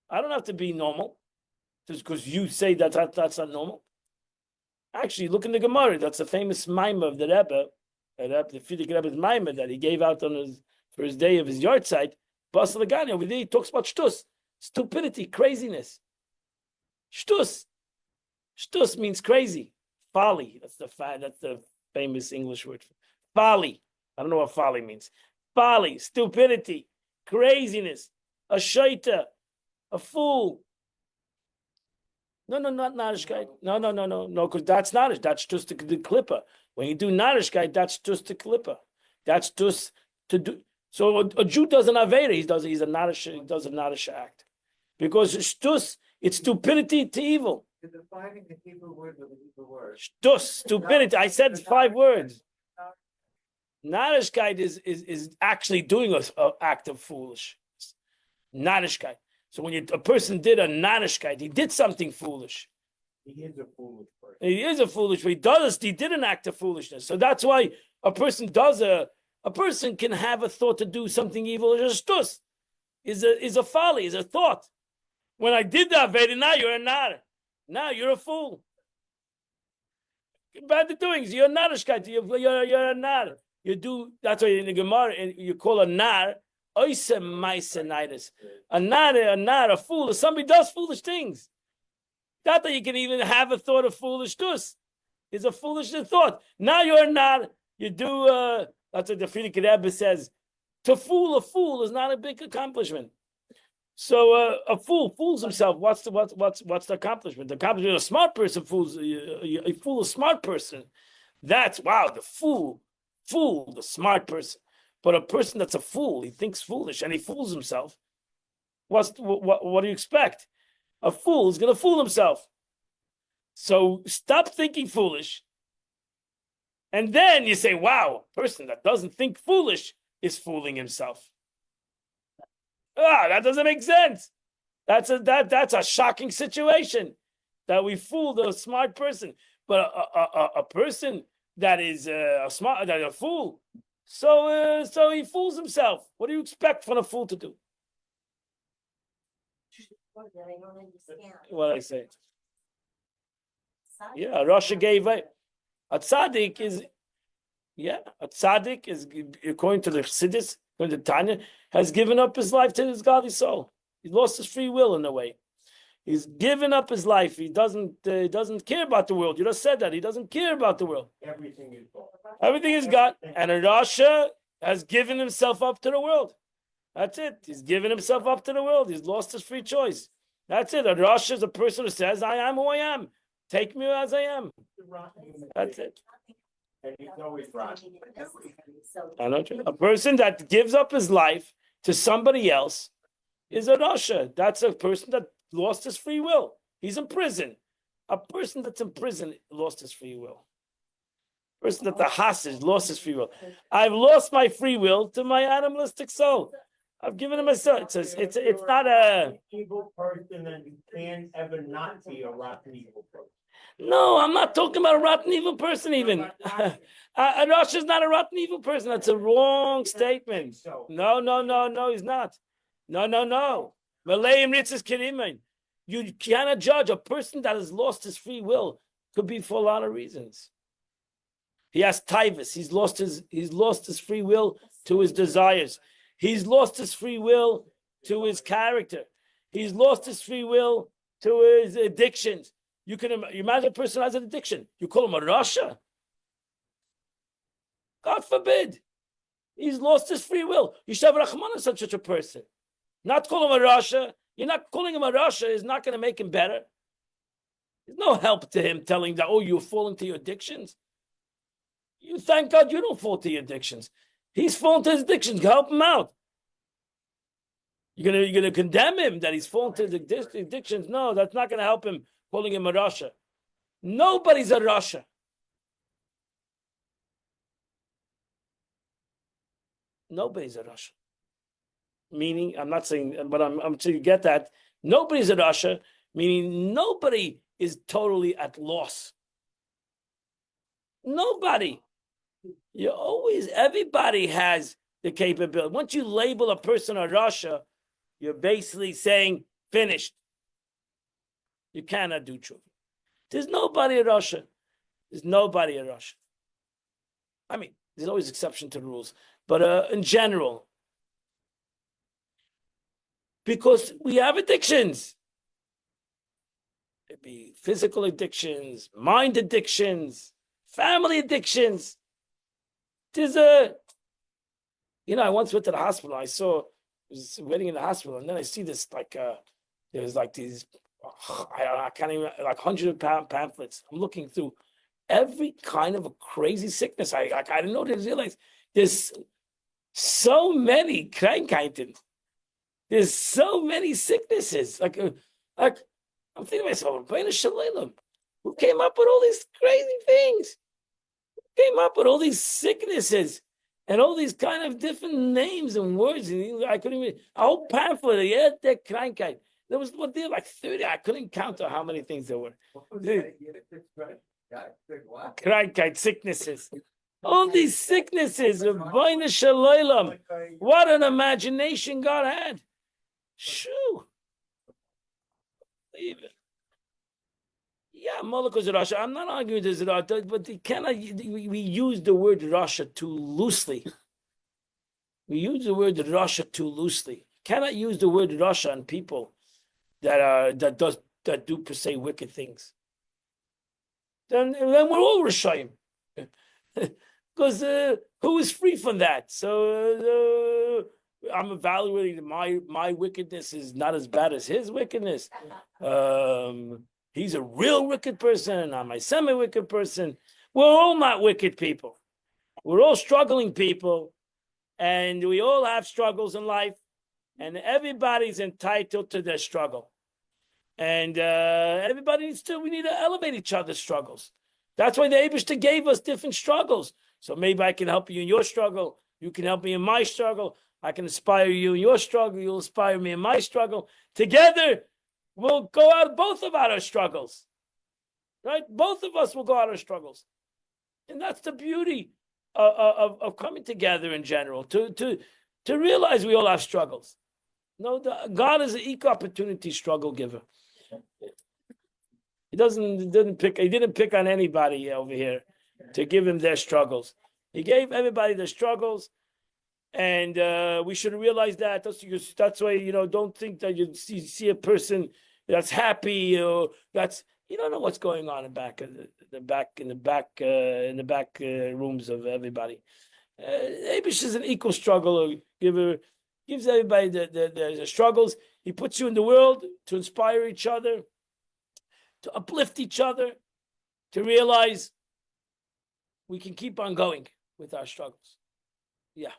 I don't have to be normal. Just because you say that's not normal. Actually, look in the Gemara. That's a famous Maimah of the Rebbe. The Frierdiker Rebbe's Maimah that he gave out for his day of his yard site. Basel Lagani, over there he talks about shtus. Stupidity, craziness. Shtus. Shtus means crazy. Folly. That's the famous English word for folly. I don't know what folly means. Folly, stupidity, craziness, a shaita, a fool. No, not narishkeit. No, because that's narish. That's just the klippa. When you do narishkeit, that's just the klippa. That's just to do. So a Jew does an avera. He does a narish act, because shtus, it's stupidity to evil. You're defining the Hebrew word with the Hebrew word. Shtus, stupidity. I said 5 words. Narishkeit is actually doing an act of foolishness. Narishkeit. So when a person did a narishkeit, he did something foolish. He is a foolish person. He is a foolish, but he did an act of foolishness. So that's why a person can have a thought to do something evil. Is a shtus, is a folly, is a thought. When I did that, now you're a nar. Now you're a fool. bad doings. You're not a shkait. You're a nar. You do. That's why in the Gemara you call a nar oisem maisenitis. A nar, a fool. If somebody does foolish things, not that you can even have a thought of foolish dus. It's a foolish thought. Now you're a nar. You do. That's what the Frierdiker Rebbe says. To fool a fool is not a big accomplishment. So a fool fools himself. What's the accomplishment? The accomplishment of a smart person fools a fool, a smart person. That's wow. The fool, the smart person. But a person that's a fool, he thinks foolish and he fools himself. What do you expect? A fool is going to fool himself. So stop thinking foolish. And then you say, wow, a person that doesn't think foolish is fooling himself. That doesn't make sense. That's a shocking situation that we fooled a smart person. But a person that is a fool, so he fools himself. What do you expect from a fool to do? What I say? Yeah, Russia gave a tzaddik is according to the Chassidus, according to Tanya, has given up his life to his godly soul. He lost his free will in a way. He's given up his life. He doesn't care about the world. You just said that. He doesn't care about the world. Everything is God. Everything is God. And a Rasha has given himself up to the world. That's it. He's given himself up to the world. He's lost his free choice. That's it. A Rasha is a person who says, I am who I am. Take me as I am. That's it. And he's always right. I know. A person that gives up his life to somebody else is a Rasha. That's a person that lost his free will. He's in prison. A person that's in prison lost his free will. A person that's a hostage lost his free will. I've lost my free will to my animalistic soul. I've given him a soul. It's not a evil person, and you can't ever not be a rotten evil person. No, I'm not talking about a rotten evil person even. A Rosh is not a rotten evil person. That's a wrong statement. No, he's not. No. Malayim ritzis kirimin. You cannot judge a person that has lost his free will. Could be for a lot of reasons. He has taivus. He's lost his free will to his desires. He's lost his free will to his character. He's lost his free will to his addictions. You imagine a person has an addiction. You call him a Rasha? God forbid. He's lost his free will. You should have Rahman on such a person. Not call him a Rasha. You're not calling him a Rasha is not going to make him better. There's no help to him telling that, you're falling to your addictions. You thank God you don't fall to your addictions. He's fallen to his addictions. Help him out. You're gonna condemn him that he's fallen to his addictions. No, that's not going to help him. Calling him a Rasha. Nobody's a Rasha. Nobody's a Rasha. Meaning, I'm not saying, but I'm to get that. Nobody's a Rasha, meaning nobody is totally at loss. Nobody. Everybody has the capability. Once you label a person a Rasha, you're basically saying, finished. You cannot do tshuva. There's nobody a Rasha. There's nobody a Rasha. I mean, there's always exception to the rules, but in general, because we have addictions. It'd be physical addictions, mind addictions, family addictions. There's I once went to the hospital. I was waiting in the hospital, and then I see this there's these. I can't even, 100-pound pamphlets. I'm looking through every kind of a crazy sickness. I didn't know. Didn't realize there's so many krankheiten. There's so many sicknesses. I'm thinking to myself, who came up with all these crazy things? Who came up with all these sicknesses and all these kind of different names and words? And I couldn't even a whole pamphlet. Yeah, that krankheit. There was 30. I couldn't count how many things there were. Krankheit, sicknesses. All these sicknesses of Boina Shalom. What an imagination God had. Shoo. Yeah, Moloch is Russia. I'm not arguing this, but we use the word Russia too loosely. We use the word Russia too loosely. Cannot use the word Russia on people that do per se wicked things. Then we're all Rishayim. Because who is free from that? So I'm evaluating my wickedness is not as bad as his wickedness. He's a real wicked person. I'm a semi-wicked person. We're all not wicked people. We're all struggling people, and we all have struggles in life, and everybody's entitled to their struggle. And we need to elevate each other's struggles. That's why the Eibishter gave us different struggles. So maybe I can help you in your struggle. You can help me in my struggle. I can inspire you in your struggle. You'll inspire me in my struggle. Together, we'll go out both of our struggles. Right? Both of us will go out our struggles. And that's the beauty of coming together in general, to realize we all have struggles. No, God is an equal opportunity struggle giver. He didn't pick on anybody over here to give him their struggles. He gave everybody their struggles, and we should realize that. That's why don't think that you see a person that's happy or you don't know what's going on in the back rooms of everybody. Abish is an equal struggle giver. Gives everybody the struggles. He puts you in the world to inspire each other, to uplift each other, to realize we can keep on going with our struggles. Yeah.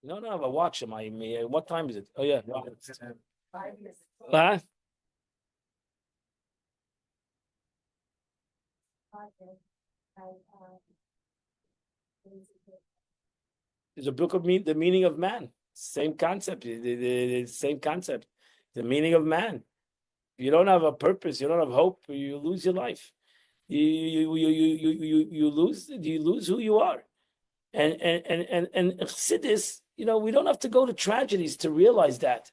No, I have a watch in my what time is it? Oh yeah. Huh? There's a book of the meaning of man. Same concept. The same concept. The meaning of man. If you don't have a purpose, you don't have hope, you lose your life. You lose who you are. And Chassidus, we don't have to go to tragedies to realize that.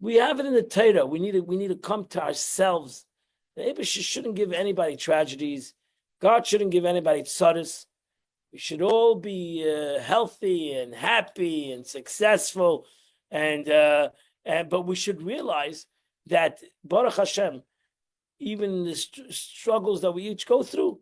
We have it in the Torah. We need to come to ourselves. The Eibusher shouldn't give anybody tragedies. God shouldn't give anybody tzaddis. We should all be healthy and happy and successful, but we should realize that Baruch Hashem, even the struggles that we each go through,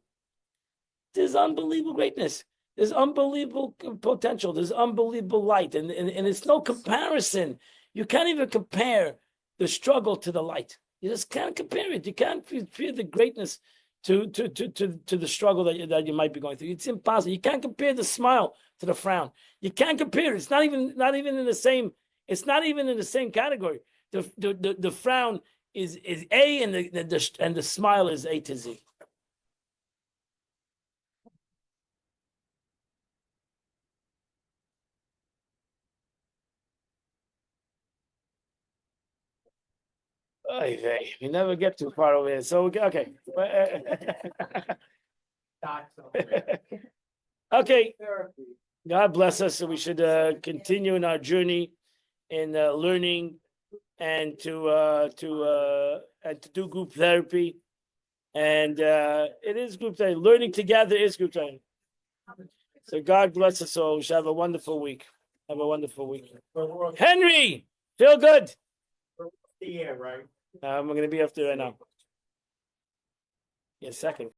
there's unbelievable greatness. There's unbelievable potential. There's unbelievable light, and it's no comparison. You can't even compare the struggle to the light. You just can't compare it. You can't feel the greatness to the struggle that you might be going through. It's impossible. You can't compare the smile to the frown. You can't compare it. It's not even in the same. It's not even in the same category. The frown is A, and the smile is A to Z. We never get too far over here. So okay. Okay. God bless us. So we should continue in our journey in learning and to do group therapy. And it is group therapy. Learning together is group therapy. So God bless us all. We should have a wonderful week. Have a wonderful week. Henry, feel good. Yeah, right. I'm going to be up there right now. Yeah, second.